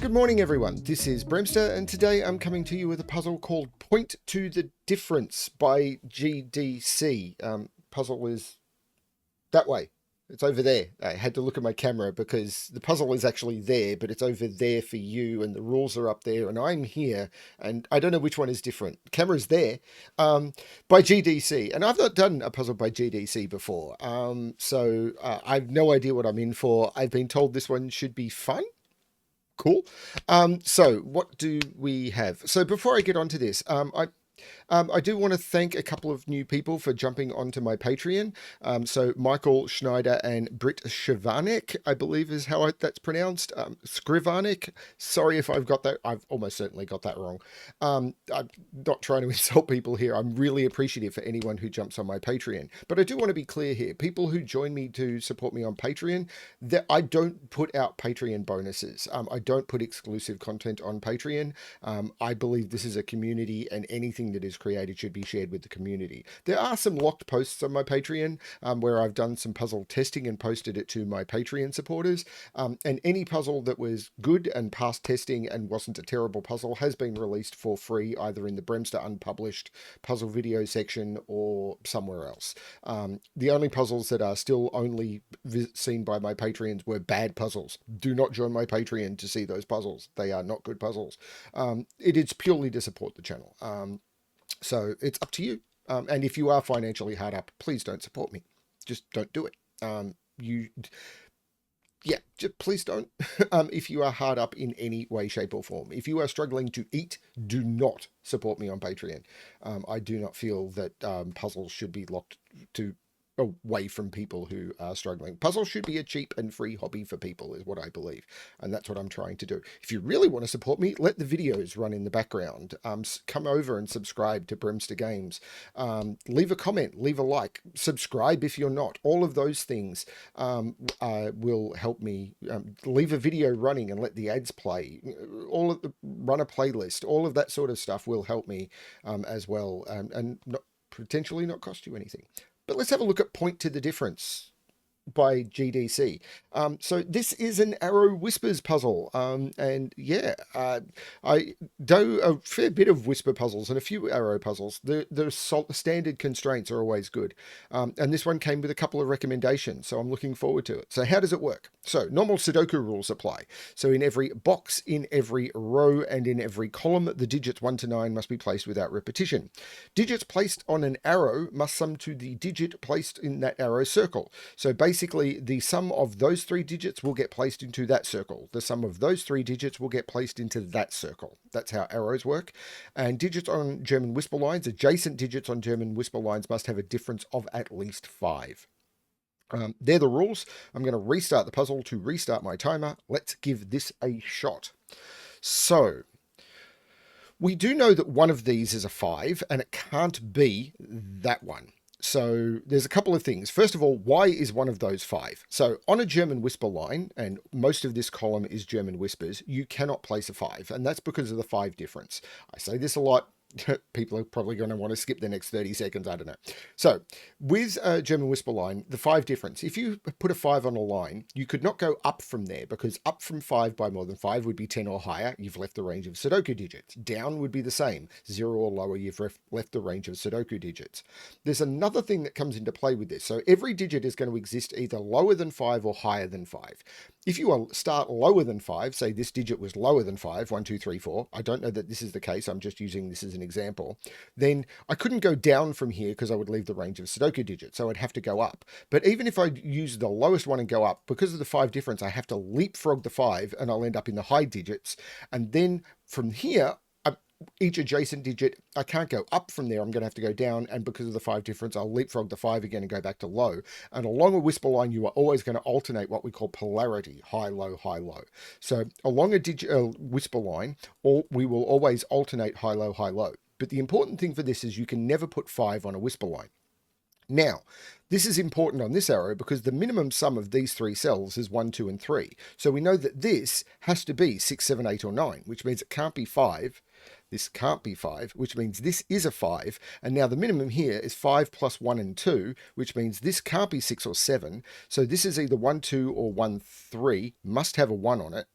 Good morning, everyone. This is BremSter, and today I'm coming to you with a puzzle called Point to the Difference by GDC. Puzzle is that way. It's over there. I had to look at my camera because the puzzle is actually there, but it's over there for you, and the rules are up there, and I'm here, and I don't know which one is different. The camera's there, by GDC, and I've not done a puzzle by GDC before, so I've no idea what I'm in for. I've been told this one should be fun. Cool. So what do we have? So before I get onto this, I do want to thank a couple of new people for jumping onto my Patreon. So Michael Schneider and Britt Shavanek, I believe is how that's pronounced. Skrivanek. Sorry if I've got that. I've almost certainly got that wrong. I'm not trying to insult people here. I'm really appreciative for anyone who jumps on my Patreon. But I do want to be clear here. People who join me to support me on Patreon, that I don't put out Patreon bonuses. I don't put exclusive content on Patreon. I believe this is a community, and anything that is created should be shared with the community. There are some locked posts on my Patreon where I've done some puzzle testing and posted it to my Patreon supporters. And any puzzle that was good and passed testing and wasn't a terrible puzzle has been released for free, either in the BremSter unpublished puzzle video section or somewhere else. The only puzzles that are still only seen by my Patreons were bad puzzles. Do not join my Patreon to see those puzzles. They are not good puzzles. It is purely to support the channel. So it's up to you. And if you are financially hard up, please don't support me. Just don't do it. Just please don't. If you are hard up in any way, shape, or form. If you are struggling to eat, do not support me on Patreon. I do not feel that puzzles should be locked to away from people who are struggling. Puzzles should be a cheap and free hobby for people, is what I believe, and that's what I'm trying to do. If you really want to support me, let the videos run in the background. Come over and subscribe to BremSter Games. Leave a comment, leave a like, subscribe if you're not. All of those things will help me. Leave a video running and let the ads play. Run a playlist. All of that sort of stuff will help me as well, and potentially not cost you anything. But let's have a look at Point to the Difference by GDC. So this is an Arrow Whispers puzzle. And yeah, I do a fair bit of Whisper puzzles and a few Arrow puzzles. The standard constraints are always good. And this one came with a couple of recommendations, so I'm looking forward to it. So how does it work? So normal Sudoku rules apply. So in every box, in every row, and in every column, the digits 1 to 9 must be placed without repetition. Digits placed on an arrow must sum to the digit placed in that arrow circle. So basically, the sum of those 3 digits will get placed into that circle. The sum of those 3 digits will get placed into that circle. That's how arrows work. And digits on German whisper lines, adjacent digits on German whisper lines must have a difference of at least 5. They're the rules. I'm going to restart the puzzle to restart my timer. Let's give this a shot. So, we do know that one of these is a 5, and it can't be that one. So there's a couple of things. First of all, why is one of those 5? So on a German whisper line, and most of this column is German whispers, you cannot place a 5, and that's because of the 5 difference. I say this a lot. People are probably going to want to skip the next 30 seconds. I don't know. So with a German whisper line, the 5 difference, if you put a 5 on a line, you could not go up from there, because up from 5 by more than 5 would be 10 or higher. You've left the range of Sudoku digits. Down would be the same. 0 or lower, you've left the range of Sudoku digits. There's another thing that comes into play with this. So every digit is going to exist either lower than 5 or higher than 5. If you start lower than 5, say this digit was lower than 5, 1, 2, 3, 4. I don't know that this is the case. I'm just using this as an example. Then I couldn't go down from here because I would leave the range of Sudoku digits. So I'd have to go up. But even if I use the lowest one and go up, because of the 5 difference, I have to leapfrog the 5 and I'll end up in the high digits. And then from here, each adjacent digit, I can't go up from there. I'm going to have to go down. And because of the 5 difference, I'll leapfrog the 5 again and go back to low. And along a whisper line, you are always going to alternate what we call polarity, high, low, high, low. So along a whisper line, we will always alternate high, low, high, low. But the important thing for this is you can never put 5 on a whisper line. Now, this is important on this arrow because the minimum sum of these 3 cells is 1, 2, and 3. So we know that this has to be 6, 7, 8, or 9, which means it can't be 5. This can't be 5, which means this is a 5. And now the minimum here is 5 plus 1 and 2, which means this can't be 6 or 7. So this is either 1, 2 or 1, 3, must have a 1 on it.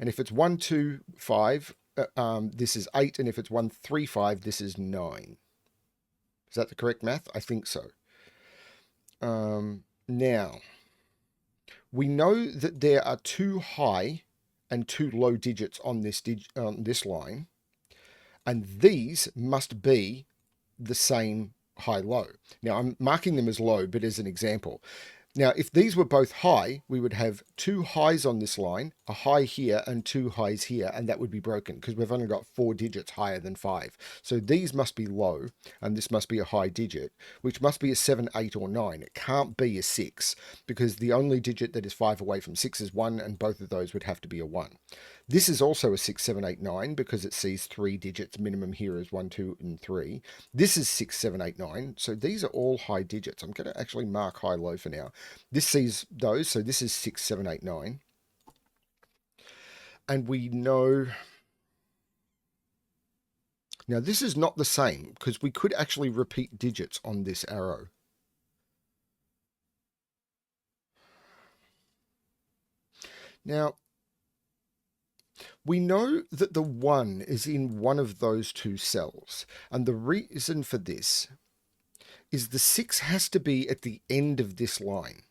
And if it's 1, 2, 5, this is 8. And if it's 1, 3, 5, this is 9. Is that the correct math? I think so. Now, we know that there are 2 high and 2 low digits on this line, and these must be the same high-low. Now, I'm marking them as low, but as an example. Now, if these were both high, we would have 2 highs on this line, a high here and 2 highs here, and that would be broken because we've only got 4 digits higher than 5. So these must be low, and this must be a high digit, which must be a 7, 8, or 9. It can't be a 6 because the only digit that is 5 away from 6 is 1, and both of those would have to be a 1. This is also a 6, 7, 8, 9 because it sees 3 digits. Minimum here is 1, 2, and 3. This is 6, 7, 8, 9. So these are all high digits. I'm going to actually mark high, low for now. This sees those. So this is 6, 7, 8, 9. And we know... Now this is not the same because we could actually repeat digits on this arrow. Now, we know that the 1 is in one of those 2 cells. And the reason for this is the 6 has to be at the end of this line.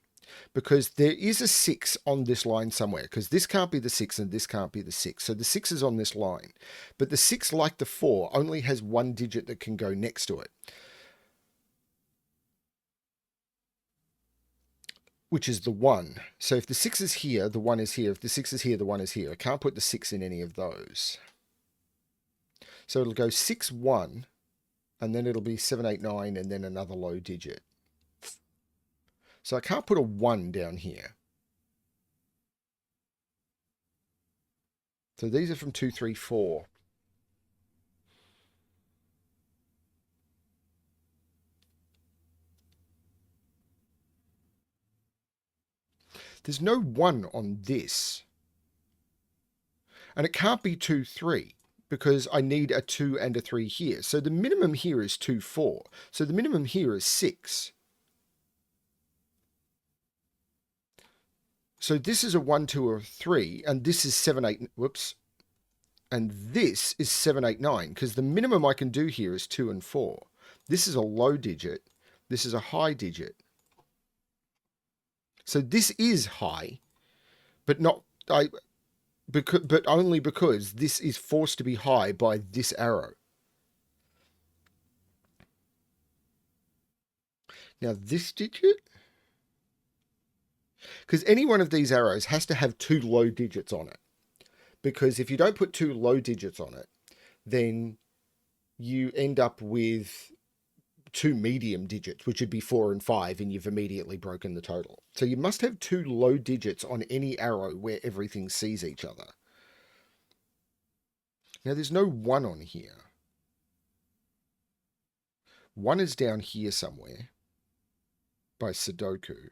Because there is a 6 on this line somewhere. Because this can't be the 6 and this can't be the 6. So the 6 is on this line. But the 6, like the 4, only has 1 digit that can go next to it. Which is the 1. So if the 6 is here, the 1 is here. If the 6 is here, the 1 is here. I can't put the 6 in any of those. So it'll go 6, 1, and then it'll be 7, 8, 9, and then another low digit. So I can't put a 1 down here. So these are from 2, 3, 4. There's no 1 on this. And it can't be 2, 3 because I need a 2 and a 3 here. So the minimum here is 2, 4. So the minimum here is 6. So this is a 1, 2, or 3, and this is 7, 8, whoops. And this is 7, 8, 9, because the minimum I can do here is 2 and 4. This is a low digit. This is a high digit. So this is high, but only because this is forced to be high by this arrow. Now this digit, because any one of these arrows has to have 2 low digits on it. Because if you don't put 2 low digits on it, then you end up with 2 medium digits, which would be 4 and 5, and you've immediately broken the total. So you must have 2 low digits on any arrow where everything sees each other. Now there's no 1 on here. 1 is down here somewhere by Sudoku.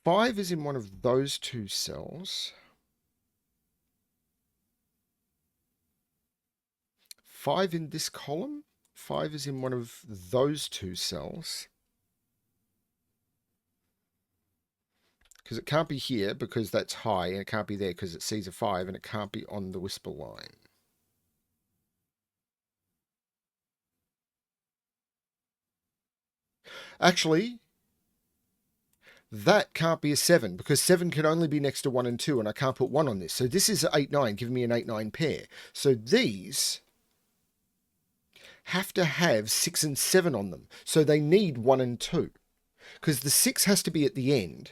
Five is in one of those 2 cells. 5 in this column. 5 is in one of those 2 cells. Because it can't be here because that's high, and it can't be there because it sees a 5, and it can't be on the whisper line. Actually, that can't be a 7 because 7 can only be next to 1 and 2, and I can't put 1 on this. So this is 8, 9, giving me an 8, 9 pair. So these have to have 6 and 7 on them. So they need 1 and 2. Because the 6 has to be at the end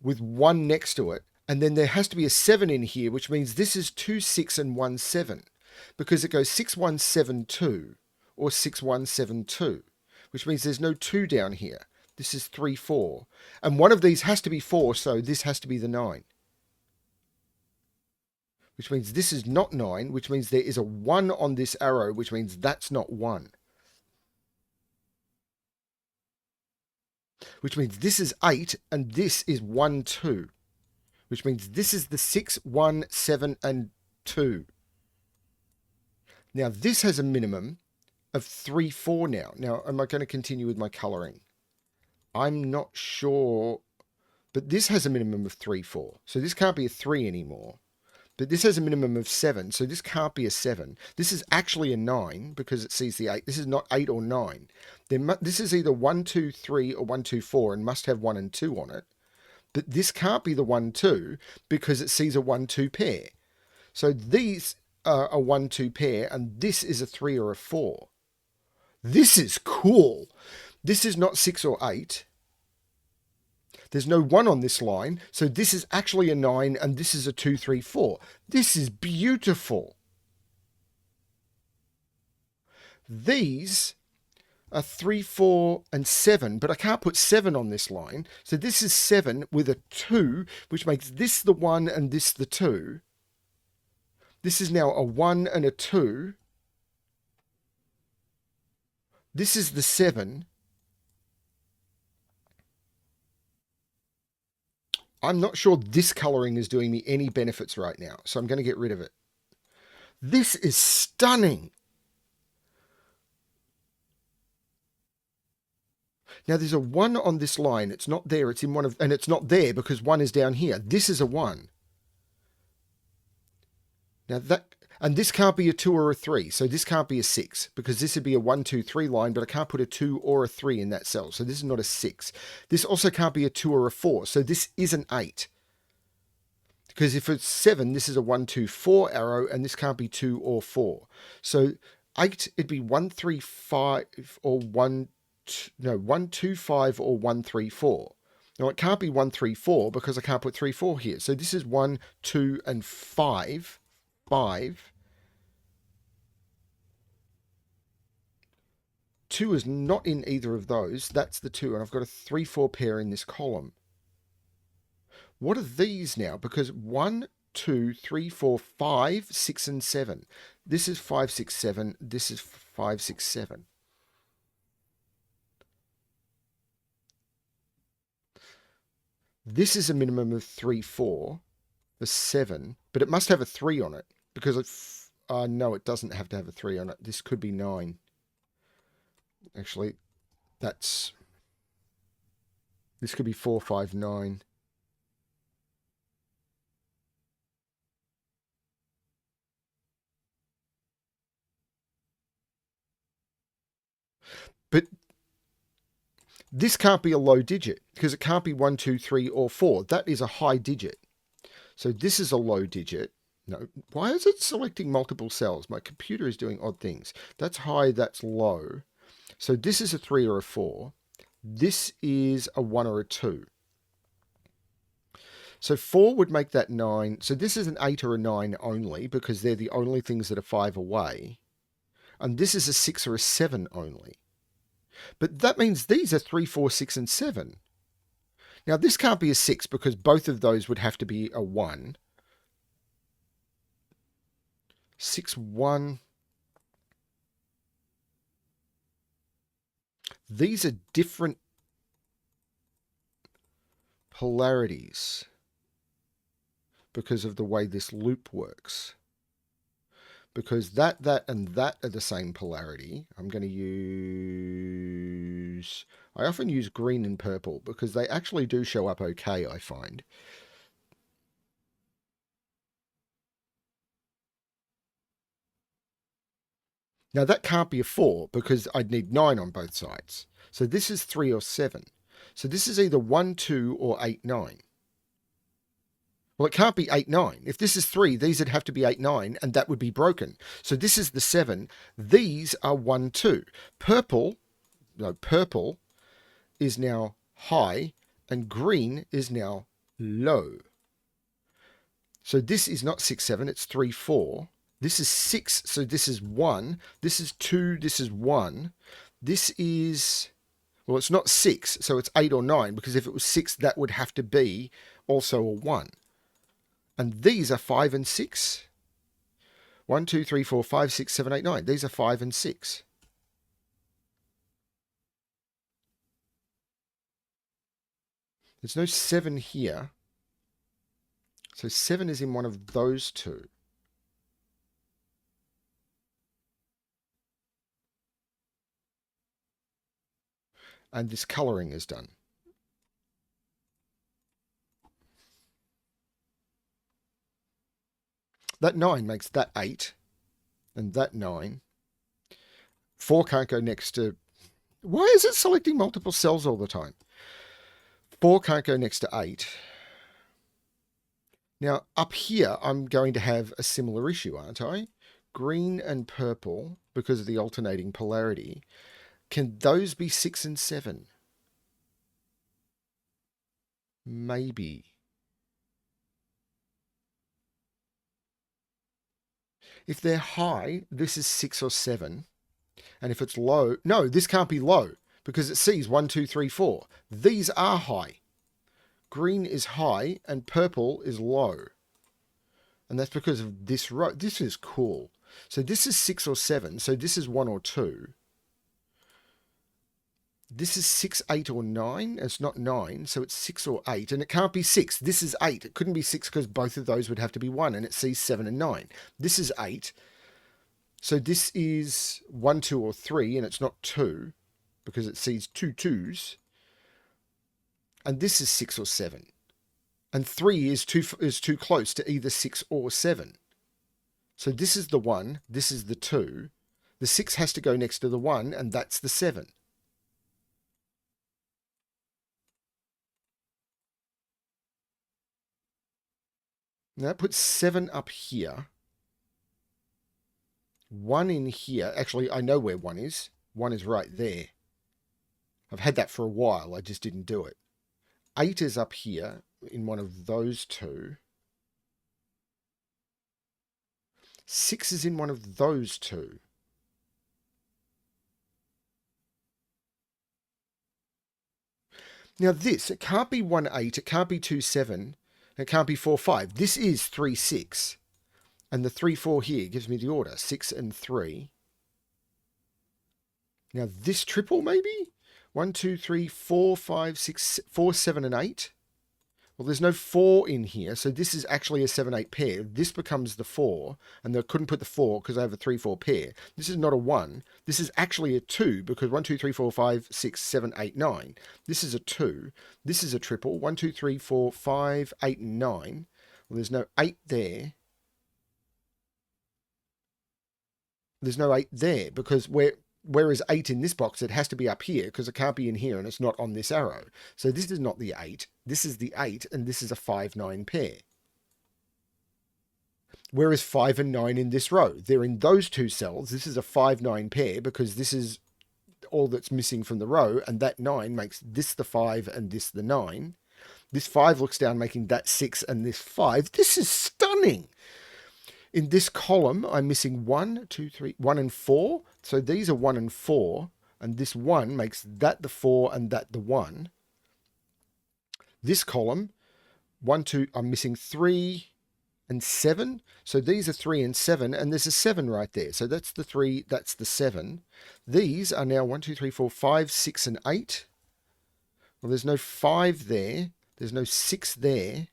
with 1 next to it. And then there has to be a 7 in here, which means this is 2, 6, and 1, 7. Because it goes 6, 1, 7, 2 or 6, 1, 7, 2. Which means there's no 2 down here. This is 3, 4. And one of these has to be 4, so this has to be the 9. Which means this is not 9, which means there is a 1 on this arrow, which means that's not 1. which means this is 8 and this is 1, 2, which means this is the 6, 1, 7, and 2. Now, this has a minimum of 3, 4 now. Now, am I going to continue with my colouring? I'm not sure, but this has a minimum of 3, 4. So this can't be a 3 anymore. But this has a minimum of 7, so this can't be a 7. This is actually a 9 because it sees the 8. This is not 8 or 9. This is either 1, 2, 3 or 1, 2, 4 and must have 1 and 2 on it. But this can't be the 1, 2 because it sees a 1, 2 pair. So these are a 1, 2 pair and this is a 3 or a 4. This is cool. This is not 6 or 8. There's no 1 on this line, so this is actually a 9 and this is a 2, 3, 4. This is beautiful. These are 3, 4, and 7, but I can't put 7 on this line. So this is 7 with a 2, which makes this the 1 and this the 2. This is now a 1 and a 2. This is the 7. I'm not sure this colouring is doing me any benefits right now, so I'm going to get rid of it. This is stunning. Now there's a 1 on this line. It's not there. It's in one of, and it's not there because 1 is down here. This is a 1. Now that, and this can't be a 2 or a 3. So this can't be a 6 because this would be a 1, 2, 3 line, but I can't put a 2 or a 3 in that cell. So this is not a 6. This also can't be a 2 or a 4. So this is an 8. Because if it's 7, this is a 1, 2, 4 arrow, and this can't be 2 or 4. So 8, it'd be 1, 3, 5 or 1, no, 1, 2, 5 or 1, 3, 4. Now it can't be 1, 3, 4 because I can't put 3, 4 here. So this is 1, 2, and 5. 5. 2 is not in either of those. That's the 2. And I've got a 3, 4 pair in this column. What are these now? Because 1, 2, 3, 4, 5, 6, and 7. This is 5, 6, 7. This is 5, 6, 7. This is a minimum of 3, 4. The 7. But it must have a 3 on it. Because no, it doesn't have to have a 3 on it. This could be 9. Actually, this could be 4, 5, 9. But this can't be a low digit because it can't be 1, 2, 3, or 4. That is a high digit. So this is a low digit. No, why is it selecting multiple cells? My computer is doing odd things. That's high, that's low. So this is a 3 or a 4. This is a 1 or a 2. So 4 would make that 9. So this is an 8 or a 9 only because they're the only things that are 5 away. And this is a 6 or a 7 only. But that means these are 3, 4, 6, and 7. Now this can't be a 6 because both of those would have to be a 1. 6, 1. These are different polarities because of the way this loop works. Because that, and that are the same polarity. I'm going to use... I often use green and purple because they actually do show up okay, I find. Now that can't be a 4 because I'd need 9 on both sides. So this is 3 or 7. So this is either 1, 2 or 8, 9. Well, it can't be 8, 9. If this is 3, these would have to be 8, 9, and that would be broken. So this is the 7. These are 1, 2. Purple is now high, and green is now low. So this is not 6, 7, it's 3, 4. This is 6, so this is 1. This is 2, this is 1. This is... Well, it's not 6, so it's 8 or 9, because if it was 6, that would have to be also a 1. And these are 5 and 6. 1, 2, 3, 4, 5, 6, 7, 8, 9. These are 5 and 6. There's no 7 here. So 7 is in one of those two. And this colouring is done. That 9 makes that 8. And that 9. 4 can't go next to... Why is it selecting multiple cells all the time? 4 can't go next to 8. Now, up here, I'm going to have a similar issue, aren't I? Green and purple, because of the alternating polarity. Can those be 6 and 7? Maybe. If they're high, this is 6 or 7. And if it's low... No, this can't be low, because it sees 1, 2, 3, 4. These are high. Green is high, and purple is low. And that's because of this row. This is cool. So this is 6 or 7. So this is 1 or 2. This is 6, 8 or 9. It's not 9, so it's 6 or 8. And it can't be 6. This is 8. It couldn't be 6 because both of those would have to be 1. And it sees 7 and 9. This is 8. So this is 1, 2 or 3. And it's not 2 because it sees 2 2s. And this is 6 or 7. And 3 is too close to either 6 or 7. So this is the 1, this is the 2. The 6 has to go next to the 1, and that's the 7. Now that puts 7 up here. 1 in here. Actually, I know where 1 is. 1 is right there. I've had that for a while, I just didn't do it. 8 is up here in one of those two. 6 is in one of those two. Now this, it can't be 1, 8, it can't be 2, 7, it can't be 4, 5. This is 3, 6. And the 3, 4 here gives me the order, 6 and 3. Now this triple maybe? 1, 2, 3, 4, 5, 6, 4, 7 and 8. Well, there's no 4 in here, so this is actually a 7, 8 pair. This becomes the 4, and I couldn't put the 4 because I have a 3, 4 pair. This is not a 1. This is actually a 2 because 1, 2, 3, 4, 5, 6, 7, 8, 9. This is a 2. This is a triple. 1, 2, 3, 4, 5, 8, and 9. Well, there's no 8 there. There's no 8 there because whereas 8 in this box, it has to be up here because it can't be in here and it's not on this arrow. So this is not the 8. This is the 8 and this is a 5, 9 pair. Whereas 5 and 9 in this row, they're in those two cells. This is a 5, 9 pair because this is all that's missing from the row, and that 9 makes this the 5 and this the 9. This 5 looks down, making that 6 and this 5. This is stunning. In this column, I'm missing 1, 2, 3, 1 and 4. So these are 1 and 4. And this 1 makes that the 4 and that the 1. This column, 1, 2, I'm missing 3 and 7. So these are 3 and 7. And there's a 7 right there. So that's the 3, that's the 7. These are now 1, 2, 3, 4, 5, 6 and 8. Well, there's no 5 there. There's no 6 there.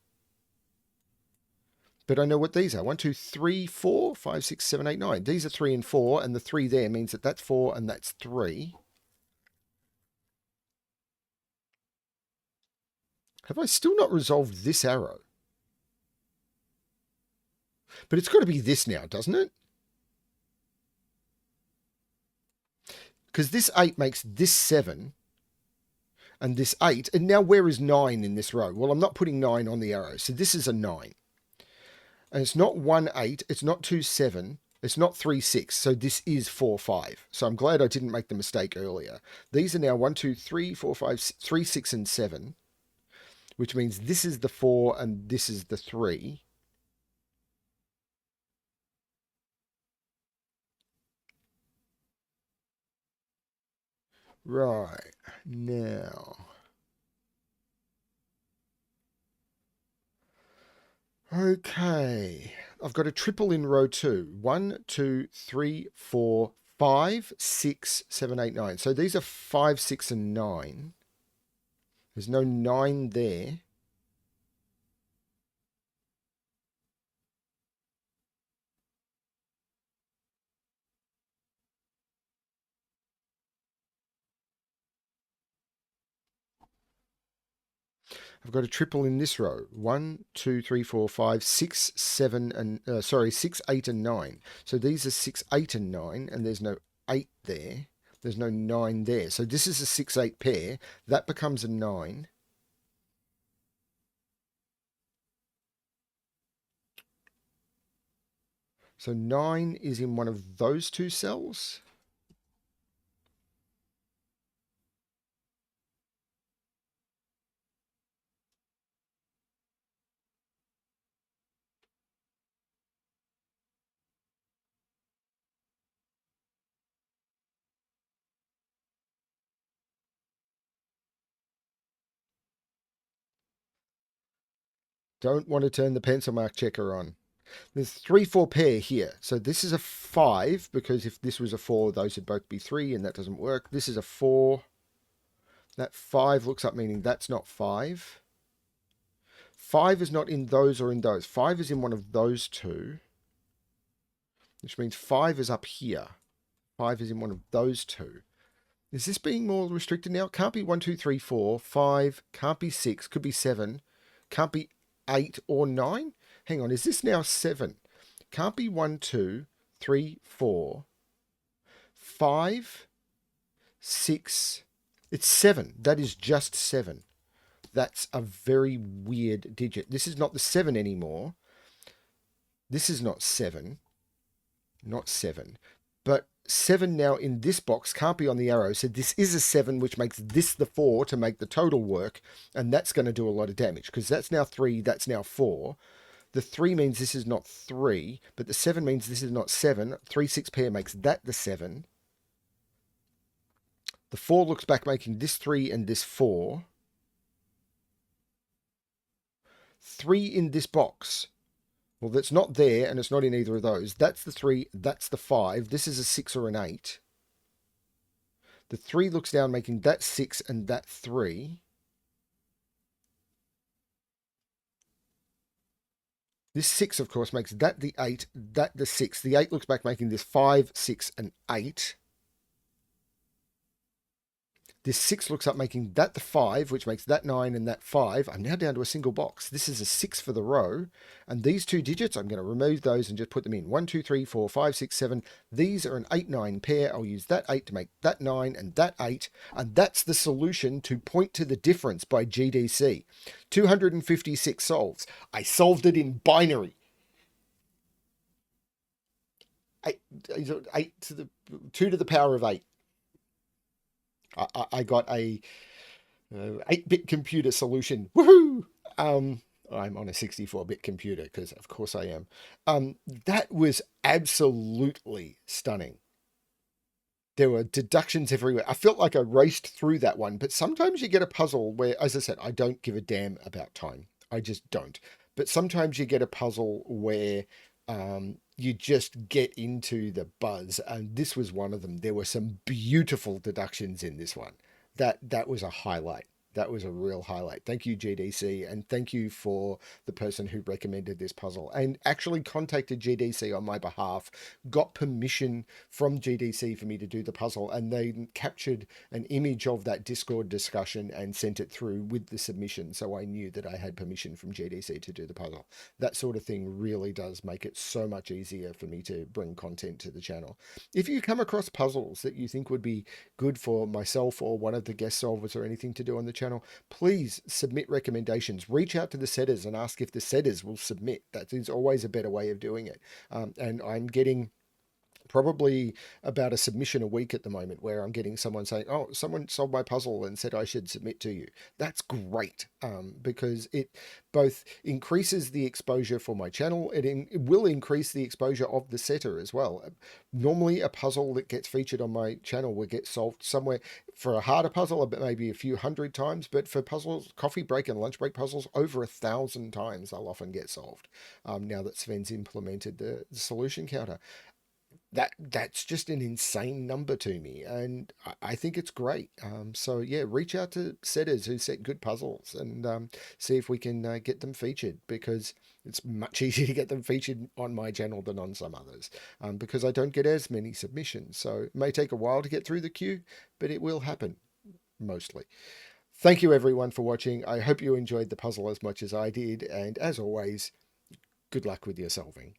But I know what these are. 1, 2, 3, 4, 5, 6, 7, 8, 9. These are 3 and 4, and the 3 there means that that's 4 and that's 3. Have I still not resolved this arrow? But it's got to be this now, doesn't it? Because this 8 makes this 7 and this 8. And now where is 9 in this row? Well, I'm not putting 9 on the arrow. So this is a 9. And it's not 1, 8. It's not 2, 7. It's not 3, 6. So this is 4, 5. So I'm glad I didn't make the mistake earlier. These are now 1, 2, 3, 4, 5, 3, 6, and 7. Which means this is the 4 and this is the 3. Right. Now... Okay, I've got a triple in row 2. 1, 2, 3, 4, 5, 6, 7, 8, 9. So these are 5, 6, and 9. There's no 9 there. I've got a triple in this row. 1, 2, 3, 4, 5, 6, 7, and 6, 8, and 9. So these are 6, 8, and 9, and there's no 8 there. There's no 9 there. So this is a 6, 8 pair. That becomes a 9. So 9 is in one of those two cells. Don't want to turn the pencil mark checker on. There's 3, 4 pair here. So this is a 5, because if this was a 4, those would both be 3, and that doesn't work. This is a 4. That 5 looks up, meaning that's not 5. 5 is not in those or in those. 5 is in one of those two, which means 5 is up here. 5 is in one of those two. Is this being more restricted now? Can't be 1, 2, 3, 4, 5, can't be 6, could be 7, can't be 8 or 9. Hang on, is this now 7? Can't be 1, 2, 3, 4, 5, 6. It's 7. That is just 7. That's a very weird digit. This is not the 7 anymore. This is not 7. Not 7. But 7 now in this box can't be on the arrow. So this is a 7, which makes this the 4 to make the total work. And that's going to do a lot of damage, because that's now 3, that's now 4. The 3 means this is not 3, but the 7 means this is not 7. 3, 6 pair makes that the 7. The 4 looks back, making this 3 and this 4. 3 in this box. Well, that's not there, and it's not in either of those. That's the 3, that's the 5. This is a 6 or an 8. The 3 looks down, making that 6 and that 3. This 6, of course, makes that the 8, that the 6. The 8 looks back, making this 5, 6, and 8. This 6 looks up, making that the 5, which makes that 9 and that 5. I'm now down to a single box. This is a 6 for the row. And these two digits, I'm going to remove those and just put them in. 1, 2, 3, 4, 5, 6, 7. These are an 8, 9 pair. I'll use that 8 to make that 9 and that 8. And that's the solution to Point to the Difference by GDC. 256 solves. I solved it in binary. 8 to the 2 to the power of 8. I got a 8-bit computer solution. Woohoo! I'm on a 64-bit computer, because of course I am. That was absolutely stunning. There were deductions everywhere. I felt like I raced through that one, but sometimes you get a puzzle where, as I said, I don't give a damn about time. I just don't. But sometimes you get a puzzle where you just get into the buzz, and this was one of them. There were some beautiful deductions in this one. That was a highlight. That was a real highlight. Thank you, GDC, and thank you for the person who recommended this puzzle and actually contacted GDC on my behalf, got permission from GDC for me to do the puzzle, and they captured an image of that Discord discussion and sent it through with the submission, so I knew that I had permission from GDC to do the puzzle. That sort of thing really does make it so much easier for me to bring content to the channel. If you come across puzzles that you think would be good for myself or one of the guest solvers or anything to do on the channel, please submit recommendations. Reach out to the setters and ask if the setters will submit. That is always a better way of doing it. And I'm getting probably about a submission a week at the moment, where I'm getting someone saying, oh, someone solved my puzzle and said I should submit to you. That's great, because it both increases the exposure for my channel. It will increase the exposure of the setter as well. Normally a puzzle that gets featured on my channel will get solved somewhere, for a harder puzzle maybe a few hundred times, but for puzzles, coffee break and lunch break puzzles, over 1,000 times they'll often get solved, now that Sven's implemented the solution counter. that's just an insane number to me, and I think it's great. So yeah, reach out to setters who set good puzzles, and see if we can get them featured, because it's much easier to get them featured on my channel than on some others, because I don't get as many submissions. So it may take a while to get through the queue, but it will happen mostly. Thank you everyone for watching. I hope you enjoyed the puzzle as much as I did, and as always, good luck with your solving.